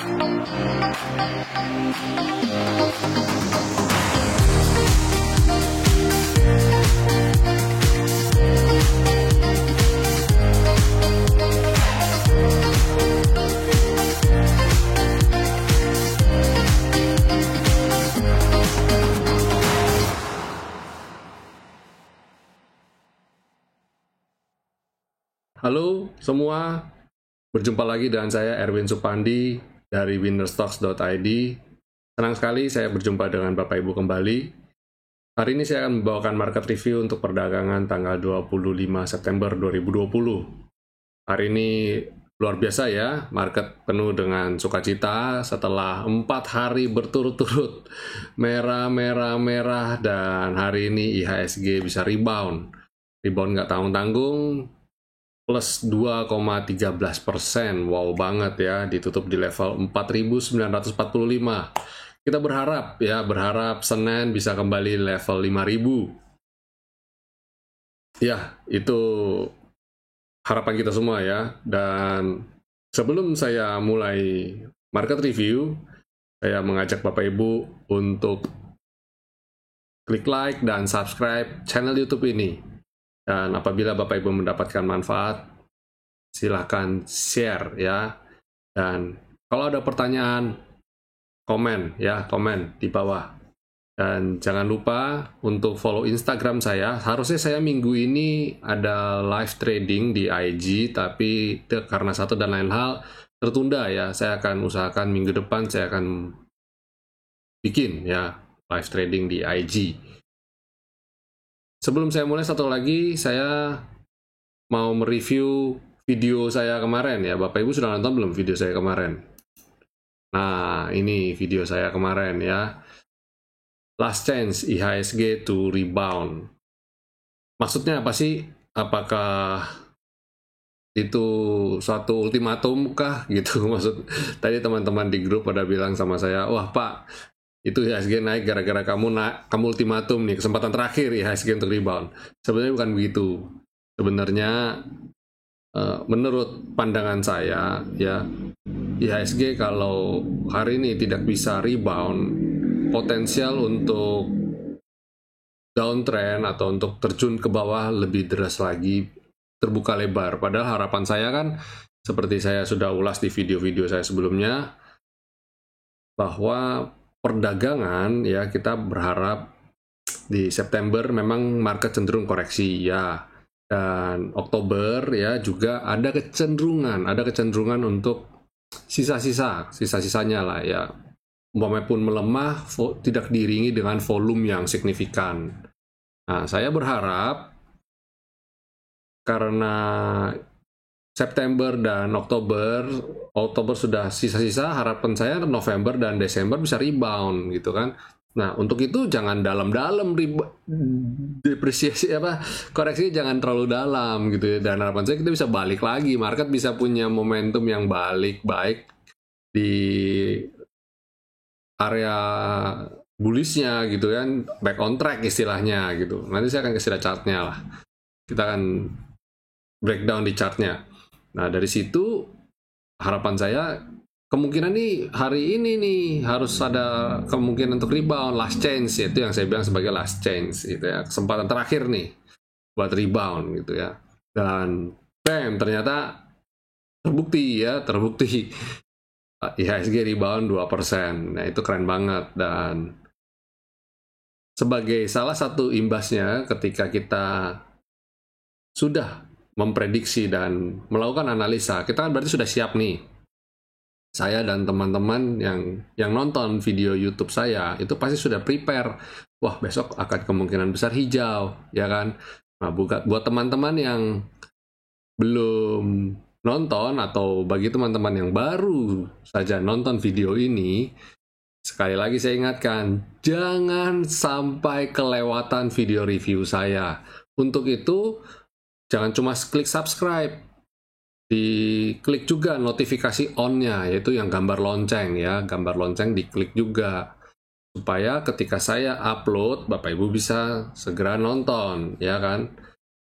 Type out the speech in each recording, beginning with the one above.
Halo semua, berjumpa lagi dengan saya Erwin Supandi dari winnerstocks.id. Senang sekali saya berjumpa dengan Bapak Ibu kembali. Hari ini saya akan membawakan market review untuk perdagangan tanggal 25 September 2020. Hari ini luar biasa ya, market penuh dengan sukacita setelah 4 hari berturut-turut merah, dan hari ini IHSG bisa rebound nggak tanggung-tanggung, plus 2,13%. Wow banget ya, ditutup di level 4.945. Kita berharap Senin bisa kembali level 5.000. Ya, itu harapan kita semua ya. Dan sebelum saya mulai market review, saya mengajak Bapak Ibu untuk klik like dan subscribe channel YouTube ini. Dan apabila Bapak Ibu mendapatkan manfaat, silahkan share ya. Dan kalau ada pertanyaan, komen di bawah. Dan jangan lupa untuk follow Instagram saya. Harusnya saya minggu ini ada live trading di IG, tapi karena satu dan lain hal tertunda ya. Saya akan usahakan minggu depan saya akan bikin ya live trading di IG. Sebelum saya mulai, satu lagi saya mau mereview video saya kemarin ya. Bapak Ibu sudah nonton belum video saya kemarin? Nah, ini video saya kemarin ya. Last chance IHSG to rebound. Maksudnya apa sih? Apakah itu suatu ultimatum kah gitu? Maksud tadi teman-teman di grup pada bilang sama saya, "Wah, Pak, itu IHSG naik gara-gara kamu ultimatum nih, kesempatan terakhir IHSG untuk rebound." Sebenarnya bukan begitu. Sebenarnya menurut pandangan saya ya, IHSG kalau hari ini tidak bisa rebound, potensial untuk downtrend atau untuk terjun ke bawah lebih deras lagi, terbuka lebar. Padahal harapan saya kan, seperti saya sudah ulas di video-video saya sebelumnya, bahwa perdagangan ya, kita berharap di September memang market cenderung koreksi ya, dan Oktober ya juga ada kecenderungan untuk sisa-sisanya lah ya, umpamanya pun melemah tidak diiringi dengan volume yang signifikan. Nah, saya berharap karena September dan Oktober sudah sisa-sisa, harapan saya November dan Desember bisa rebound gitu kan. Nah, untuk itu jangan dalam-dalam depresiasi koreksi jangan terlalu dalam gitu ya. Dan harapan saya kita bisa balik lagi, market bisa punya momentum yang balik baik di area bullishnya gitu kan, back on track istilahnya gitu. Nanti saya akan kasih chartnya lah, kita akan breakdown di chartnya. Nah, dari situ harapan saya kemungkinan nih hari ini nih harus ada kemungkinan untuk rebound, last chance, itu yang saya bilang sebagai last chance gitu ya, kesempatan terakhir nih buat rebound gitu ya. Dan bam, ternyata terbukti IHSG rebound 2%. Nah, itu keren banget. Dan sebagai salah satu imbasnya ketika kita sudah memprediksi dan melakukan analisa, kita kan berarti sudah siap nih. Saya dan teman-teman yang nonton video YouTube saya itu pasti sudah prepare. Wah, besok akan kemungkinan besar hijau, ya kan? Nah, buat teman-teman yang belum nonton atau bagi teman-teman yang baru saja nonton video ini, sekali lagi saya ingatkan, jangan sampai kelewatan video review saya. Untuk itu, jangan cuma klik subscribe, diklik juga notifikasi on-nya, yaitu yang gambar lonceng ya, gambar lonceng diklik juga, supaya ketika saya upload, Bapak Ibu bisa segera nonton, ya kan?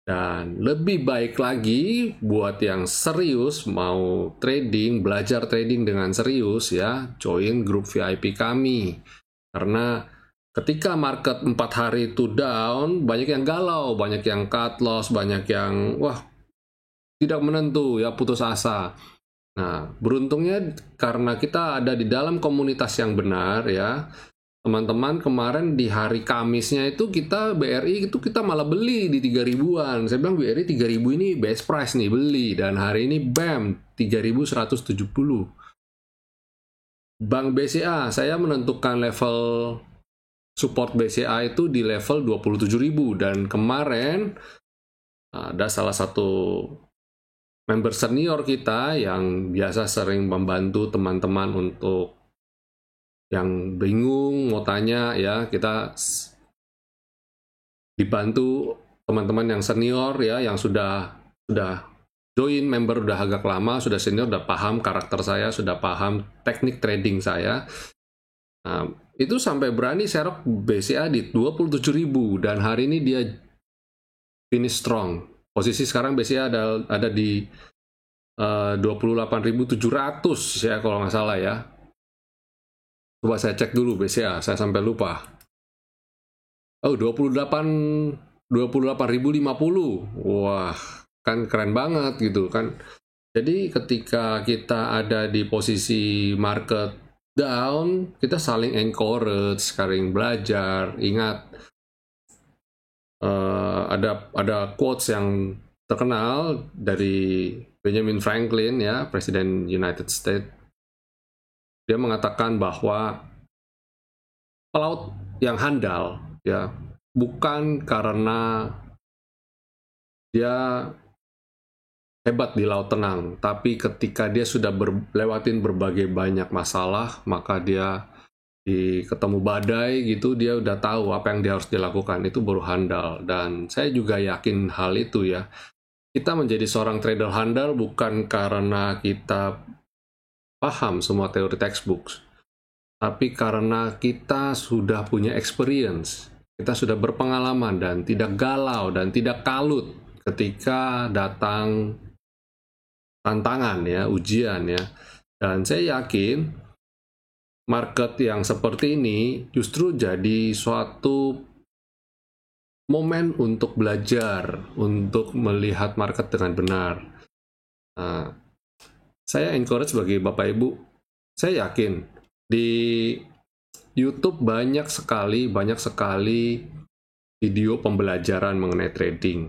Dan lebih baik lagi buat yang serius mau trading, belajar trading dengan serius ya, join grup VIP kami. Karena ketika market 4 hari itu down, banyak yang galau, banyak yang cut loss, banyak yang wah tidak menentu ya, putus asa. Nah, beruntungnya karena kita ada di dalam komunitas yang benar ya, teman-teman, kemarin di hari Kamisnya itu kita BRI itu kita malah beli di 3.000-an. Saya bilang BRI 3.000 ini best price nih beli, dan hari ini bam 3.170. Bank BCA saya menentukan level support BCA itu di level 27.000, dan kemarin ada salah satu member senior kita yang biasa sering membantu teman-teman untuk yang bingung mau tanya ya, kita dibantu teman-teman yang senior ya, yang sudah join member, udah agak lama, sudah senior, udah paham karakter saya, sudah paham teknik trading saya. Nah, itu sampai berani serok BCA di 27.000, dan hari ini dia finish strong. Posisi sekarang BCA ada di 28.700 ya kalau nggak salah ya. Coba saya cek dulu BCA, saya sampai lupa. Oh, 28.050. Wah, kan keren banget gitu kan. Jadi ketika kita ada di posisi market down, kita saling encourage, saling belajar. Ingat, ada quotes yang terkenal dari Benjamin Franklin ya, Presiden United States. Dia mengatakan bahwa pelaut yang handal ya bukan karena dia hebat di laut tenang, tapi ketika dia sudah lewatin berbagai banyak masalah, maka dia ketemu badai gitu, dia udah tahu apa yang dia harus dilakukan, itu baru handal. Dan saya juga yakin hal itu ya. Kita menjadi seorang trader handal bukan karena kita paham semua teori textbooks, tapi karena kita sudah punya experience, kita sudah berpengalaman dan tidak galau dan tidak kalut ketika datang tantangan ya, ujian ya. Dan saya yakin market yang seperti ini justru jadi suatu momen untuk belajar, untuk melihat market dengan benar. Nah, saya encourage bagi Bapak Ibu, saya yakin di YouTube banyak sekali video pembelajaran mengenai trading.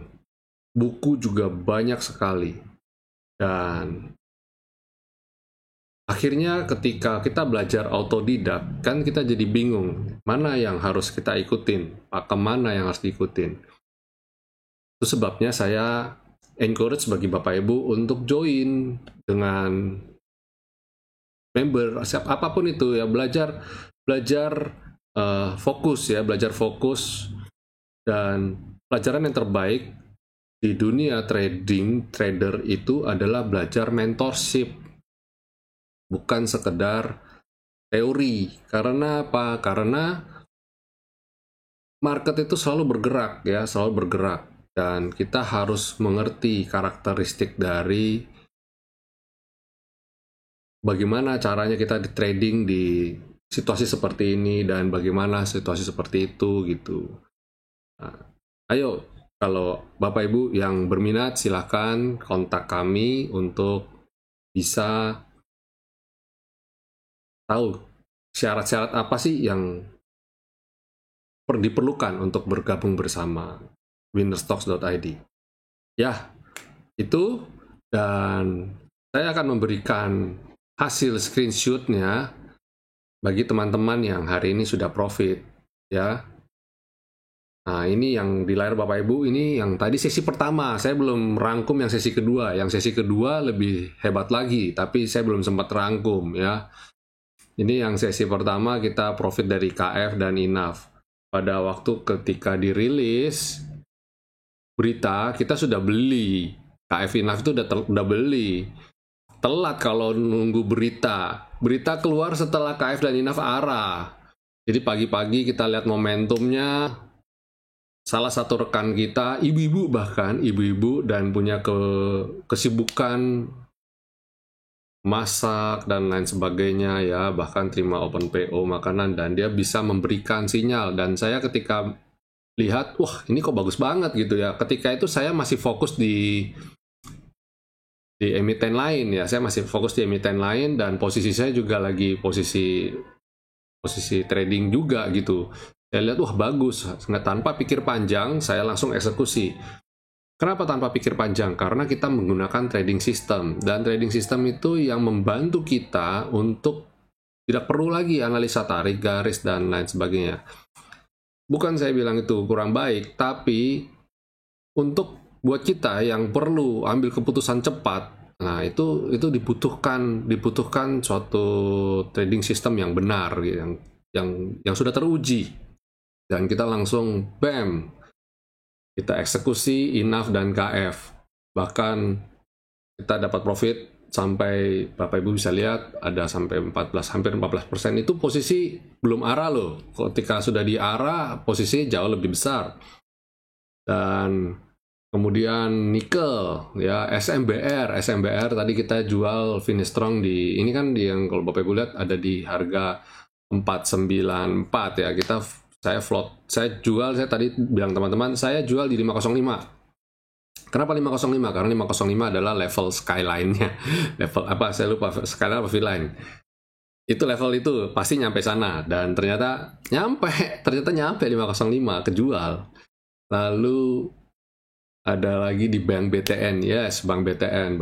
Buku juga banyak sekali. Dan akhirnya ketika kita belajar autodidak, kan kita jadi bingung, mana yang harus kita ikutin, pakem mana yang harus diikutin. Itu sebabnya saya encourage bagi Bapak Ibu untuk join dengan member, apapun itu ya, belajar fokus ya, belajar fokus. Dan pelajaran yang terbaik di dunia trader itu adalah belajar mentorship, bukan sekedar teori. Karena apa? Karena market itu selalu bergerak ya, selalu bergerak, dan kita harus mengerti karakteristik dari bagaimana caranya kita di trading di situasi seperti ini dan bagaimana situasi seperti itu gitu. Nah, ayo, kalau Bapak Ibu yang berminat silahkan kontak kami untuk bisa tahu syarat-syarat apa sih yang diperlukan untuk bergabung bersama winnerstocks.id. Ya, itu, dan saya akan memberikan hasil screenshotnya bagi teman-teman yang hari ini sudah profit ya. Nah, ini yang di layar Bapak Ibu, ini yang tadi sesi pertama. Saya belum rangkum yang sesi kedua. Yang sesi kedua lebih hebat lagi, tapi saya belum sempat rangkum ya. Ini yang sesi pertama kita profit dari KF dan INAF. Pada waktu ketika dirilis berita, kita sudah beli. KF INAF itu udah beli. Telat kalau nunggu berita. Berita keluar setelah KF dan INAF arah. Jadi pagi-pagi kita lihat momentumnya, salah satu rekan kita, ibu-ibu bahkan, ibu-ibu dan punya kesibukan masak dan lain sebagainya ya, bahkan terima open PO makanan, dan dia bisa memberikan sinyal. Dan saya ketika lihat, wah ini kok bagus banget gitu ya. Ketika itu saya masih fokus di emiten lain ya, saya masih fokus di emiten lain, dan posisi saya juga lagi posisi trading juga gitu. Saya lihat, wah bagus, tanpa pikir panjang saya langsung eksekusi. Kenapa tanpa pikir panjang? Karena kita menggunakan trading system, dan trading system itu yang membantu kita untuk tidak perlu lagi analisa tarik garis dan lain sebagainya. Bukan saya bilang itu kurang baik, tapi untuk buat kita yang perlu ambil keputusan cepat, nah itu dibutuhkan suatu trading system yang benar, yang sudah teruji, dan kita langsung bam, kita eksekusi enough dan KF, bahkan kita dapat profit sampai, Bapak Ibu bisa lihat ada sampai 14, hampir 14%. Itu posisi belum arah loh. Ketika sudah di arah, posisi jauh lebih besar. Dan kemudian nikel ya, SMBR tadi kita jual finish strong di ini kan, yang kalau Bapak Ibu lihat ada di harga 494 ya. Saya tadi bilang teman-teman, saya jual di 505. Kenapa 505? Karena 505 adalah level skyline-nya. Level apa? Saya lupa, skyline apa V-line. Itu level itu pasti nyampe sana, dan ternyata nyampe 505 kejual. Lalu ada lagi di Bank BTN. Yes, Bank BTN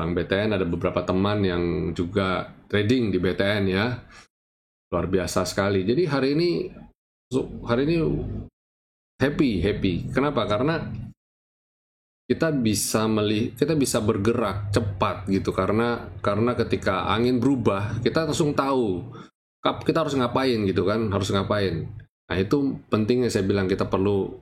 ada beberapa teman yang juga trading di BTN ya. Luar biasa sekali. Jadi hari ini happy. Kenapa? Karena kita bisa bergerak cepat gitu, karena ketika angin berubah kita langsung tahu kita harus ngapain gitu kan, Nah itu pentingnya, saya bilang kita perlu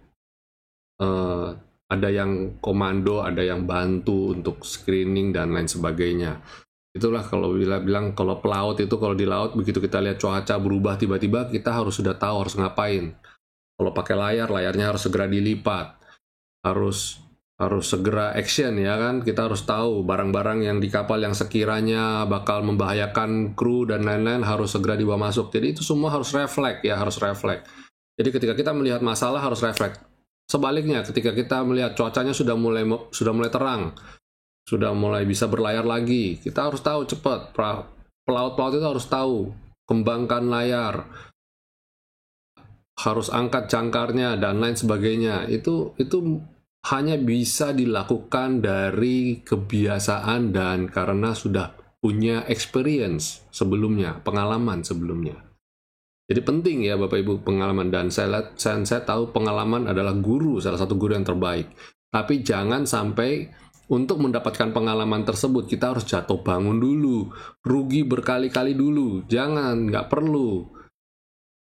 ada yang komando, ada yang bantu untuk screening dan lain sebagainya. Itulah kalau bilang kalau pelaut itu, kalau di laut begitu kita lihat cuaca berubah tiba-tiba, kita sudah tahu harus ngapain. Kalau pakai layarnya harus segera dilipat, harus segera action ya kan. Kita harus tahu barang-barang yang di kapal yang sekiranya bakal membahayakan kru dan lain-lain harus segera dibawa masuk. Jadi itu semua harus refleks. Jadi ketika kita melihat masalah harus refleks. Sebaliknya ketika kita melihat cuacanya sudah mulai terang, sudah mulai bisa berlayar lagi, kita harus tahu cepat. Pelaut itu harus tahu, kembangkan layar, harus angkat jangkarnya dan lain sebagainya. Itu hanya bisa dilakukan dari kebiasaan dan karena sudah punya experience sebelumnya, pengalaman sebelumnya. Jadi penting ya Bapak Ibu, pengalaman. Dan saya tahu pengalaman adalah salah satu guru yang terbaik. Tapi jangan sampai untuk mendapatkan pengalaman tersebut kita harus jatuh bangun dulu, rugi berkali-kali dulu. Jangan, nggak perlu.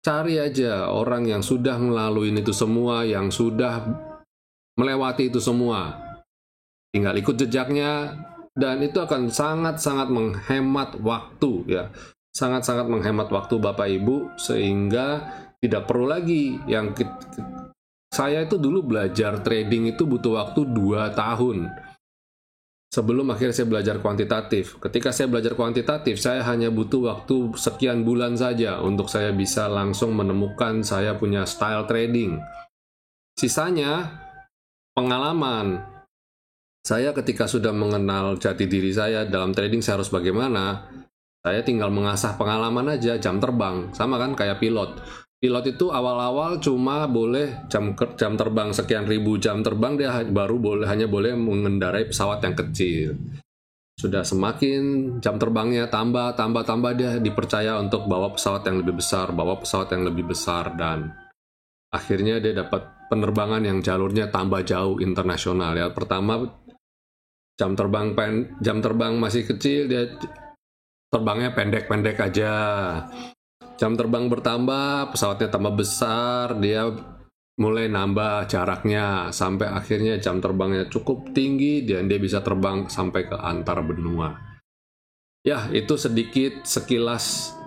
Cari aja orang yang sudah melalui itu semua, yang sudah melewati itu semua, tinggal ikut jejaknya, dan itu akan sangat-sangat menghemat waktu ya, sangat-sangat menghemat waktu Bapak Ibu, sehingga tidak perlu lagi yang saya itu dulu belajar trading itu butuh waktu 2 tahun sebelum akhirnya saya belajar kuantitatif. Ketika saya belajar kuantitatif, saya hanya butuh waktu sekian bulan saja untuk saya bisa langsung menemukan saya punya style trading. Sisanya pengalaman. Saya ketika sudah mengenal jati diri saya dalam trading saya harus bagaimana, saya tinggal mengasah pengalaman aja. Jam terbang sama kan kayak pilot itu awal-awal cuma boleh jam terbang sekian ribu jam terbang, dia hanya boleh mengendarai pesawat yang kecil. Sudah semakin jam terbangnya tambah dia dipercaya untuk bawa pesawat yang lebih besar, dan akhirnya dia dapat penerbangan yang jalurnya tambah jauh internasional ya. Pertama jam terbang masih kecil, dia terbangnya pendek-pendek aja. Jam terbang bertambah, pesawatnya tambah besar, dia mulai nambah jaraknya sampai akhirnya jam terbangnya cukup tinggi dan dia bisa terbang sampai ke antar benua. Ya, itu sedikit sekilas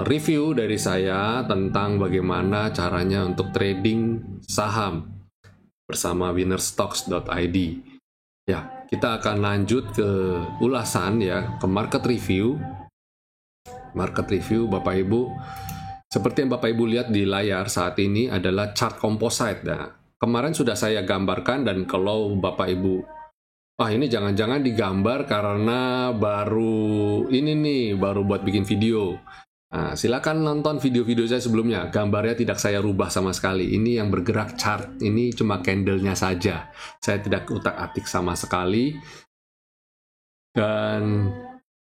review dari saya tentang bagaimana caranya untuk trading saham. bersama winnerstocks.id. Ya, kita akan lanjut ke ulasan ya, ke market review. Market review Bapak Ibu. Seperti yang Bapak Ibu lihat di layar saat ini adalah chart composite. Nah, kemarin sudah saya gambarkan, dan kalau Bapak Ibu, ini jangan-jangan digambar karena baru ini nih, baru buat bikin video. Nah, silakan nonton video-video saya sebelumnya. Gambarnya tidak saya rubah sama sekali. Ini yang bergerak chart, ini cuma candle-nya saja. Saya tidak utak-atik sama sekali. Dan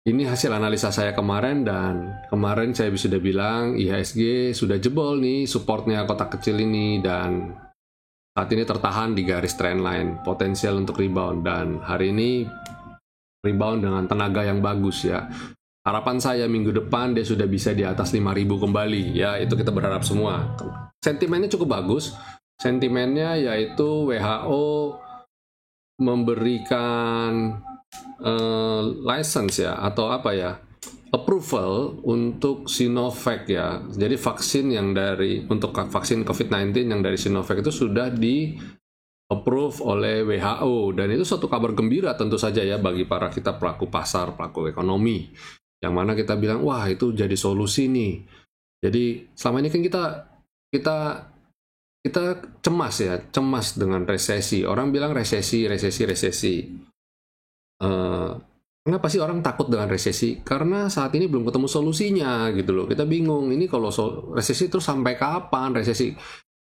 ini hasil analisa saya kemarin, dan kemarin saya sudah bilang IHSG sudah jebol nih supportnya kotak kecil ini, dan saat ini tertahan di garis trendline, potensial untuk rebound, dan hari ini rebound dengan tenaga yang bagus ya. Harapan saya minggu depan dia sudah bisa di atas 5.000 kembali ya, itu kita berharap semua. Sentimennya cukup bagus. Sentimennya yaitu WHO memberikan license ya, atau apa ya, approval untuk Sinovac ya. Jadi vaksin yang untuk vaksin COVID-19 yang dari Sinovac itu sudah di approve oleh WHO, dan itu suatu kabar gembira tentu saja ya bagi para kita pelaku pasar, pelaku ekonomi, yang mana kita bilang wah itu jadi solusi nih. Jadi selama ini kan kita cemas ya, cemas dengan resesi. Orang bilang resesi. Kenapa sih orang takut dengan resesi? Karena saat ini belum ketemu solusinya gitu loh. Kita bingung, ini kalau resesi terus sampai kapan resesi?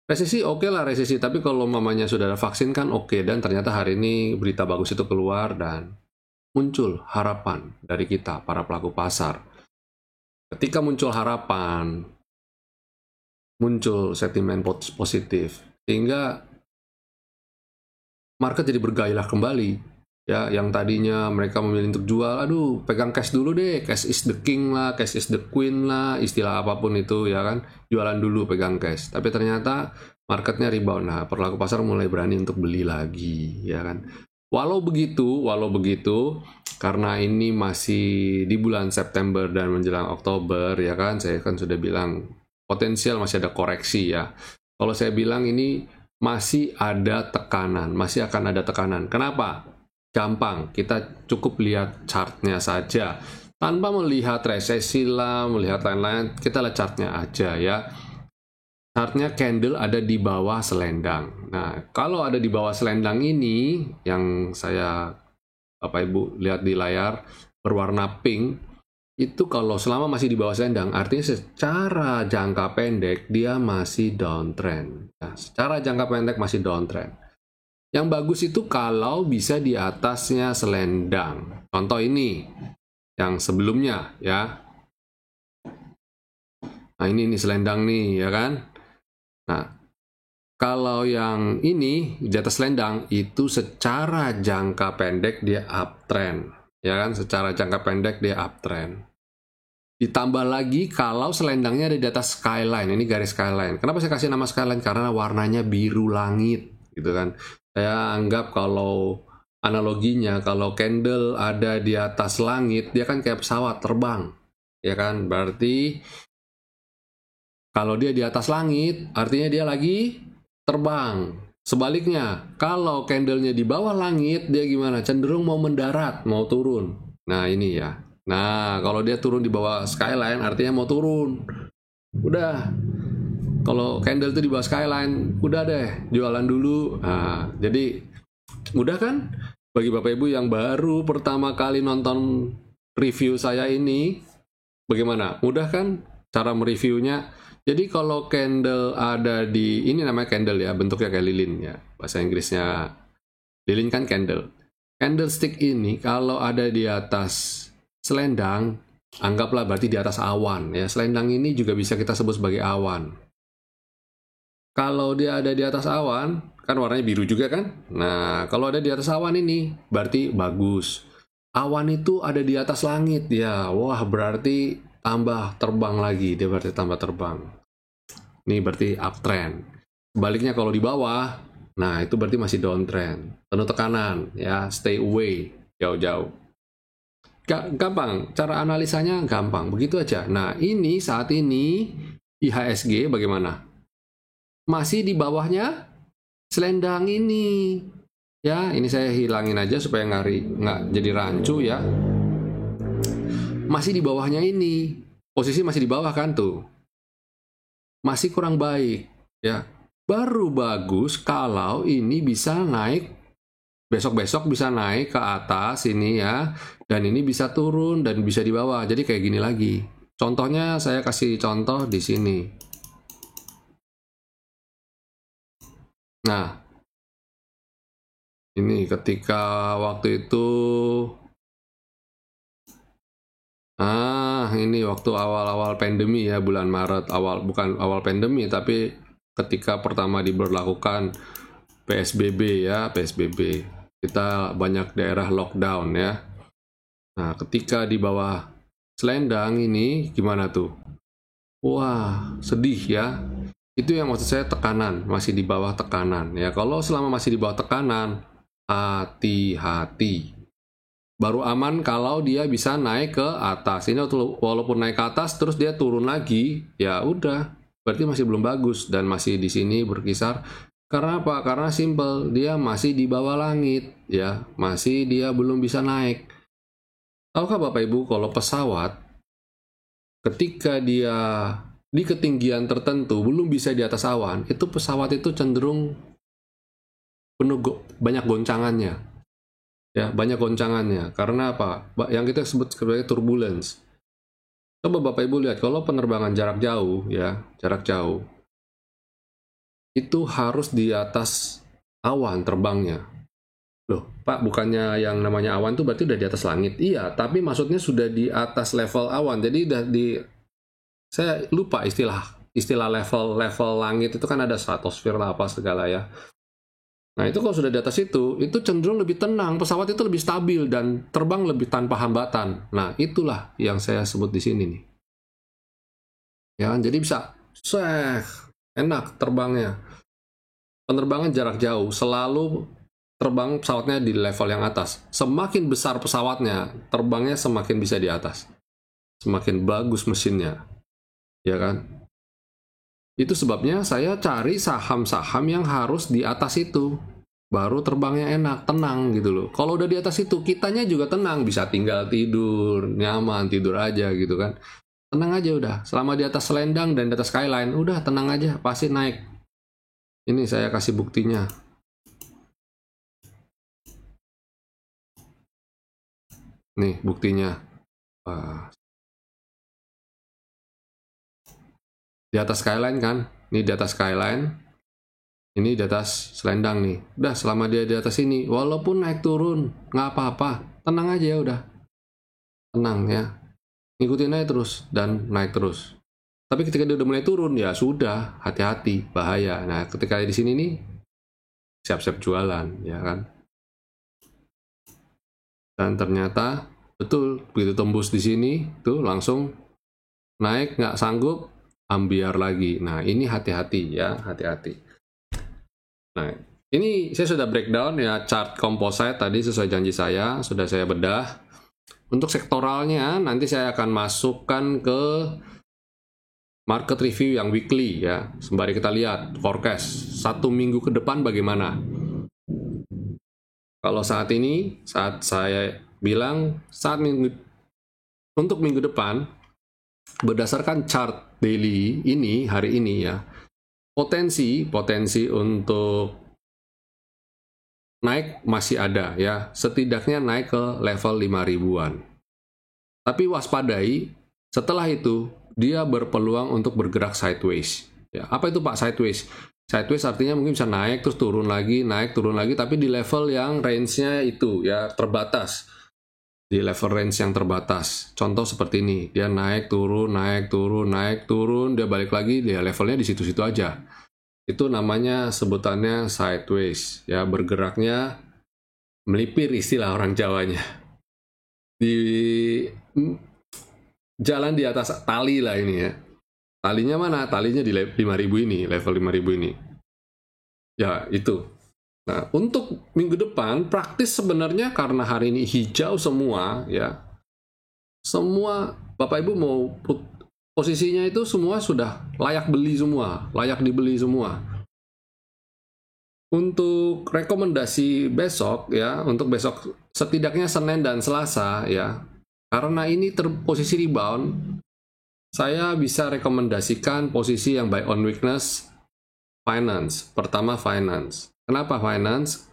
Resesi oke lah resesi, tapi kalau mamanya sudah ada vaksin kan oke. Dan ternyata hari ini berita bagus itu keluar, dan muncul harapan dari kita para pelaku pasar. Ketika muncul harapan, muncul sentimen positif, sehingga market jadi bergairah kembali. Ya, yang tadinya mereka memilih untuk jual, aduh pegang cash dulu deh, cash is the king lah, cash is the queen lah, istilah apapun itu ya kan, jualan dulu pegang cash. Tapi ternyata marketnya rebound, nah pelaku pasar mulai berani untuk beli lagi ya kan. Walau begitu, karena ini masih di bulan September dan menjelang Oktober ya kan, saya kan sudah bilang potensial masih ada koreksi ya. Kalau saya bilang ini masih ada tekanan, masih akan ada tekanan. Kenapa? Gampang, kita cukup lihat chartnya saja. Tanpa melihat resesi lah, melihat lain-lain, kita lihat chartnya aja ya. Chartnya candle ada di bawah selendang. Nah, kalau ada di bawah selendang ini, yang saya Bapak Ibu lihat di layar, berwarna pink, itu kalau selama masih di bawah selendang, artinya secara jangka pendek dia masih downtrend. Nah, secara jangka pendek masih downtrend. Yang bagus itu kalau bisa di atasnya selendang. Contoh ini, yang sebelumnya ya. Nah ini selendang nih ya kan. Nah kalau yang ini di atas selendang itu secara jangka pendek dia uptrend. Ya kan, secara jangka pendek dia uptrend. Ditambah lagi kalau selendangnya ada di atas skyline, ini garis skyline. Kenapa saya kasih nama skyline? Karena warnanya biru langit gitu kan. Saya anggap kalau analoginya, kalau candle ada di atas langit, dia kan kayak pesawat terbang, ya kan? Berarti kalau dia di atas langit, artinya dia lagi terbang. Sebaliknya, kalau candlenya di bawah langit, dia gimana? Cenderung mau mendarat, mau turun. Nah ini ya. Nah kalau dia turun di bawah skyline, artinya mau turun. Udah. Kalau candle itu di bawah skyline, udah deh, jualan dulu. Nah, jadi mudah kan? Bagi Bapak Ibu yang baru pertama kali nonton review saya ini, bagaimana? Mudah kan cara mereviewnya? Jadi kalau candle ada di, ini namanya candle ya, bentuknya kayak lilin ya. Bahasa Inggrisnya lilin kan candle. Candlestick ini kalau ada di atas selendang, anggaplah berarti di atas awan ya. Selendang ini juga bisa kita sebut sebagai awan. Kalau dia ada di atas awan, kan warnanya biru juga kan? Nah, kalau ada di atas awan ini, berarti bagus. Awan itu ada di atas langit, ya. Wah, berarti tambah terbang lagi. Dia berarti tambah terbang. Ini berarti uptrend. Sebaliknya kalau di bawah, nah itu berarti masih downtrend. Penuh tekanan, ya. Stay away, jauh-jauh. Gampang, cara analisanya gampang. Begitu aja. Nah, ini saat ini IHSG bagaimana? Masih di bawahnya selendang ini. Ya, ini saya hilangin aja supaya nggak jadi rancu ya. Masih di bawahnya ini. Posisi masih di bawah kan tuh. Masih kurang baik ya. Baru bagus kalau ini bisa naik, besok-besok bisa naik ke atas ini ya, dan ini bisa turun dan bisa di bawah. Jadi kayak gini lagi. Contohnya saya kasih contoh di sini. Nah, ini ketika waktu itu, ini waktu awal-awal pandemi ya, bulan Maret, bukan awal pandemi, tapi ketika pertama diberlakukan PSBB ya, PSBB. Kita banyak daerah lockdown ya. Nah, ketika di bawah selendang ini gimana tuh? Wah, sedih ya. Itu yang maksud saya tekanan, masih di bawah tekanan ya. Kalau selama masih di bawah tekanan, hati-hati. Baru aman kalau dia bisa naik ke atas. Ini walaupun naik ke atas terus dia turun lagi, ya udah, berarti masih belum bagus dan masih di sini berkisar. Karena apa? Karena simple, dia masih di bawah langit, ya, masih dia belum bisa naik. Tahukah Bapak Ibu kalau pesawat ketika dia di ketinggian tertentu belum bisa di atas awan, itu pesawat itu cenderung penuh banyak goncangannya. Ya, banyak goncangannya. Karena apa? Yang kita sebut sebagai turbulence. Coba Bapak Ibu lihat, kalau penerbangan jarak jauh, ya, jarak jauh, itu harus di atas awan terbangnya. Loh, Pak, bukannya yang namanya awan itu berarti udah di atas langit? Iya, tapi maksudnya sudah di atas level awan. Jadi udah saya lupa istilah level langit itu kan ada stratosfer lah apa segala ya. Nah, itu kalau sudah di atas itu cenderung lebih tenang, pesawat itu lebih stabil dan terbang lebih tanpa hambatan. Nah, itulah yang saya sebut di sini nih. Ya, jadi bisa enak terbangnya. Penerbangan jarak jauh selalu terbang pesawatnya di level yang atas. Semakin besar pesawatnya, terbangnya semakin bisa di atas. Semakin bagus mesinnya. Ya kan? Itu sebabnya saya cari saham-saham yang harus di atas itu. Baru terbangnya enak, tenang gitu loh. Kalau udah di atas itu, kitanya juga tenang. Bisa tinggal tidur, nyaman, tidur aja gitu kan. Tenang aja udah. Selama di atas selendang dan di atas skyline, udah tenang aja, pasti naik. Ini saya kasih buktinya. Nih buktinya. Di atas skyline kan. Ini di atas skyline. Ini di atas selendang nih. Udah selama dia di atas ini, walaupun naik turun, nggak apa-apa. Tenang aja ya udah. Tenang ya. Ngikutin aja terus dan naik terus. Tapi ketika dia udah mulai turun, ya sudah, hati-hati, bahaya. Nah, ketika di sini nih, siap-siap jualan, ya kan. Dan ternyata, betul, begitu tembus di sini, tuh langsung naik, nggak sanggup, ambiar lagi. Nah, ini hati-hati ya, hati-hati. Nah, ini saya sudah breakdown ya chart composite tadi sesuai janji saya, sudah saya bedah. Untuk sektoralnya nanti saya akan masukkan ke market review yang weekly ya. Sembari kita lihat forecast 1 minggu ke depan bagaimana. Kalau saat ini, saat saya bilang untuk minggu depan berdasarkan chart daily ini hari ini ya. Potensi untuk naik masih ada ya, setidaknya naik ke level 5.000-an. Tapi waspadai, setelah itu dia berpeluang untuk bergerak sideways. Ya, apa itu Pak sideways? Sideways artinya mungkin bisa naik terus turun lagi, naik turun lagi, tapi di level yang range-nya itu ya terbatas. Di level range yang terbatas. Contoh seperti ini, dia naik turun, naik turun, naik turun, dia balik lagi, dia levelnya di situ-situ aja. Itu namanya sebutannya sideways, ya bergeraknya melipir istilah orang Jawanya. Di jalan di atas tali lah ini ya. Talinya mana? Talinya di 5.000 ini, level 5.000 ini. Ya, itu. Nah, untuk minggu depan praktis sebenarnya karena hari ini hijau semua ya. Semua Bapak Ibu mau posisinya itu semua sudah layak beli semua, layak dibeli semua. Untuk rekomendasi besok ya, untuk besok setidaknya Senin dan Selasa ya, karena ini posisi rebound, saya bisa rekomendasikan posisi yang buy on weakness finance. Pertama finance. Kenapa finance?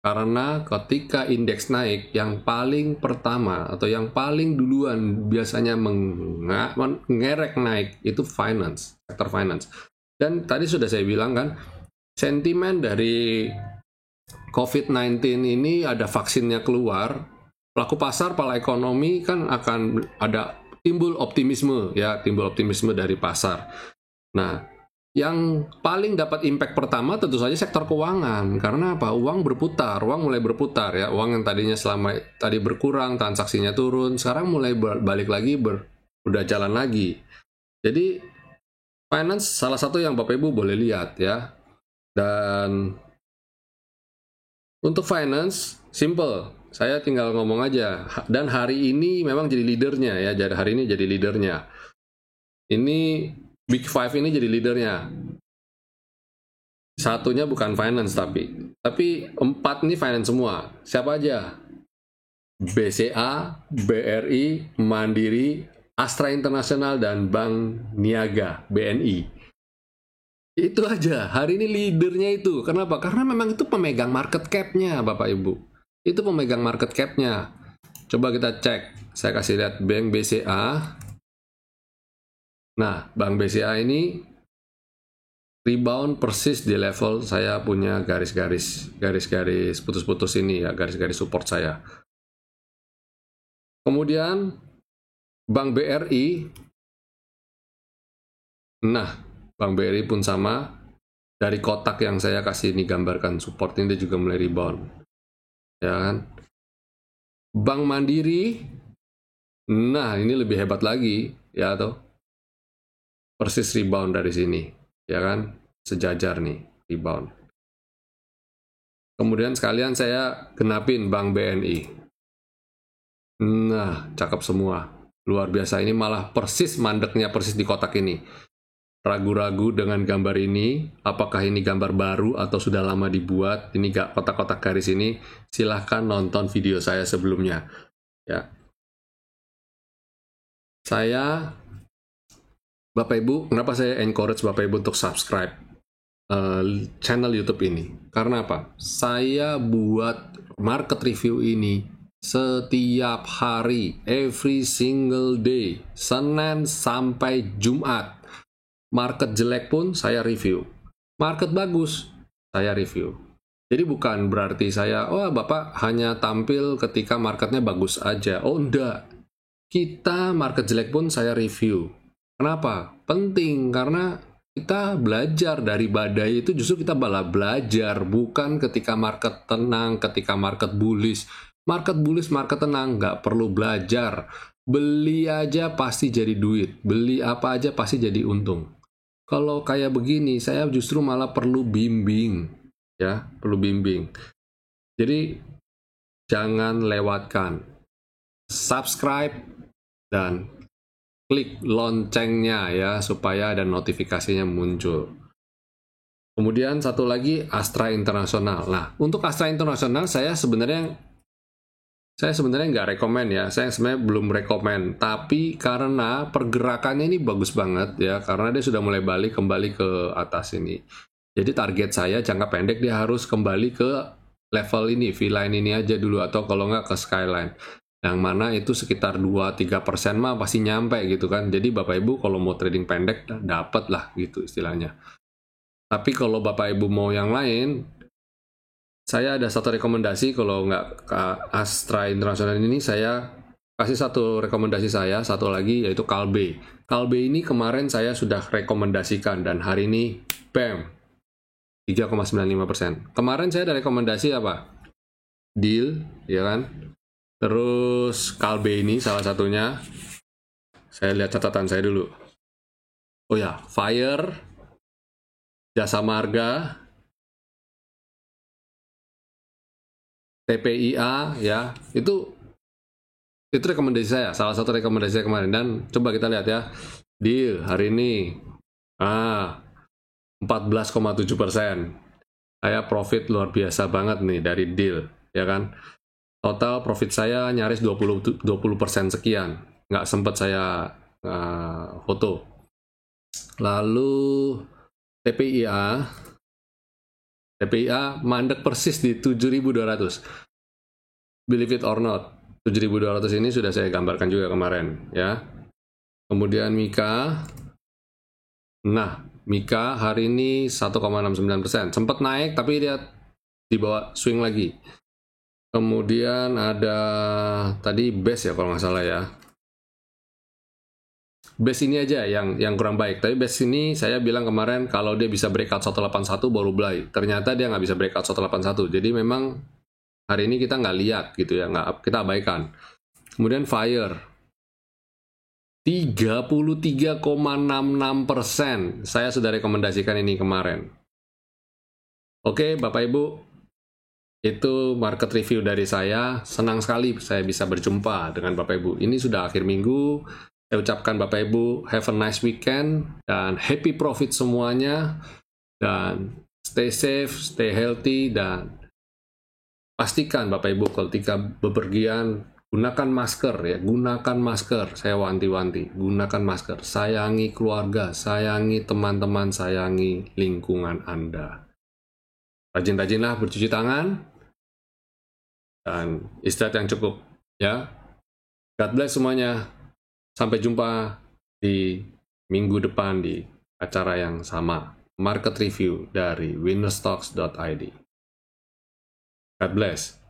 Karena ketika indeks naik, yang paling pertama atau yang paling duluan biasanya mengerek naik itu finance, sektor finance. Dan tadi sudah saya bilang kan, sentimen dari COVID-19 ini ada vaksinnya keluar, pelaku pasar, pelaku ekonomi kan akan ada timbul optimisme ya, timbul optimisme dari pasar. Nah, yang paling dapat impact pertama tentu saja sektor keuangan. Karena apa? Uang berputar, uang mulai berputar ya. Uang yang tadinya selama tadi berkurang, transaksinya turun, sekarang mulai balik lagi, udah jalan lagi. Jadi finance salah satu yang Bapak Ibu boleh lihat ya. Dan untuk finance simple, saya tinggal ngomong aja. Dan hari ini memang jadi leadernya ya. Jadi hari ini jadi leadernya. Ini Big Five ini jadi leadernya. Satunya bukan finance tapi 4 ini finance semua. Siapa aja? BCA, BRI, Mandiri, Astra International, dan Bank Niaga, BNI. Itu aja. Hari ini leadernya itu. Kenapa? Karena memang itu pemegang market cap-nya, Bapak Ibu. Itu pemegang market cap-nya. Coba kita cek. Saya kasih lihat Bank BCA. Nah, Bank BCA ini rebound persis di level saya punya garis-garis putus-putus ini ya, garis-garis support saya. Kemudian Bank BRI, nah Bank BRI pun sama, dari kotak yang saya kasih ini gambarkan support ini dia juga mulai rebound, ya kan. Bank Mandiri, nah ini lebih hebat lagi ya toh, persis rebound dari sini, ya kan, sejajar nih rebound. Kemudian sekalian saya genapin Bank BNI. Nah, cakep semua. Luar biasa, ini malah persis mandeknya persis di kotak ini. Ragu-ragu dengan gambar ini, apakah ini gambar baru atau sudah lama dibuat? Ini gak kotak-kotak garis ini, silahkan nonton video saya sebelumnya. Ya. Saya, Bapak Ibu, kenapa saya encourage Bapak Ibu untuk subscribe channel YouTube ini? Karena apa? Saya buat market review ini setiap hari, every single day, Senin sampai Jumat. Market jelek pun saya review. Market bagus, saya review. Jadi bukan berarti saya, oh Bapak hanya tampil ketika marketnya bagus aja. Oh enggak. Kita market jelek pun saya review. Kenapa? Penting, karena kita belajar dari badai itu, justru kita malah belajar. Bukan ketika market tenang, ketika market bullish. Market bullish, market tenang, nggak perlu belajar. Beli aja pasti jadi duit. Beli apa aja pasti jadi untung. Kalau kayak begini, saya justru malah perlu bimbing. Ya, perlu bimbing. Jadi, jangan lewatkan. Subscribe dan klik loncengnya ya, supaya ada notifikasinya muncul. Kemudian satu lagi, Astra International. Nah, untuk Astra International saya sebenarnya nggak rekomen ya, saya sebenarnya belum rekomen, tapi karena pergerakannya ini bagus banget ya, karena dia sudah mulai kembali ke atas ini. Jadi target saya jangka pendek dia harus kembali ke level ini, V-line ini aja dulu, atau kalau nggak ke skyline. Yang mana itu sekitar 2-3% mah pasti nyampe gitu kan. Jadi Bapak Ibu kalau mau trading pendek, dapat lah gitu istilahnya. Tapi kalau Bapak Ibu mau yang lain, saya ada satu rekomendasi. Kalau nggak ke Astra International ini, saya kasih satu rekomendasi saya, satu lagi yaitu Kalbe. Kalbe ini kemarin saya sudah rekomendasikan dan hari ini, bam, 3,95%. Kemarin saya ada rekomendasi apa? Deal, ya kan? Terus Kalbe ini salah satunya. Saya lihat catatan saya dulu. Oh ya, Fire, Jasa Marga, TPIA ya, itu rekomendasi saya, salah satu rekomendasi saya kemarin. Dan coba kita lihat ya, deal hari ini 14,7%. Saya profit luar biasa banget nih dari deal, ya kan? Total profit saya nyaris 20% sekian. Nggak sempat saya foto. Lalu TPIA mandek persis di 7.200. Believe it or not, 7.200 ini sudah saya gambarkan juga kemarin, ya. Kemudian Mika. Nah, Mika hari ini 1,69%. Sempat naik, tapi dia dibawa swing lagi. Kemudian ada tadi base ya kalau nggak salah ya. Base ini aja yang kurang baik. Tapi base ini saya bilang kemarin kalau dia bisa breakout 181 baru buy. Ternyata dia nggak bisa breakout 181. Jadi memang hari ini kita nggak lihat gitu ya, kita abaikan. Kemudian Fire 33,66%. Saya sudah rekomendasikan ini kemarin. Oke, Bapak Ibu, itu market review dari saya. Senang sekali saya bisa berjumpa dengan Bapak Ibu. Ini sudah akhir minggu. Saya ucapkan Bapak Ibu, have a nice weekend dan happy profit semuanya. Dan stay safe, stay healthy, dan pastikan Bapak Ibu ketika bepergian gunakan masker ya, gunakan masker. Saya wanti-wanti, gunakan masker. Sayangi keluarga, sayangi teman-teman, sayangi lingkungan Anda. Rajin-rajinlah bercuci tangan dan istirahat yang cukup ya. God bless semuanya. Sampai jumpa di minggu depan di acara yang sama. Market review dari winnerstocks.id. God bless.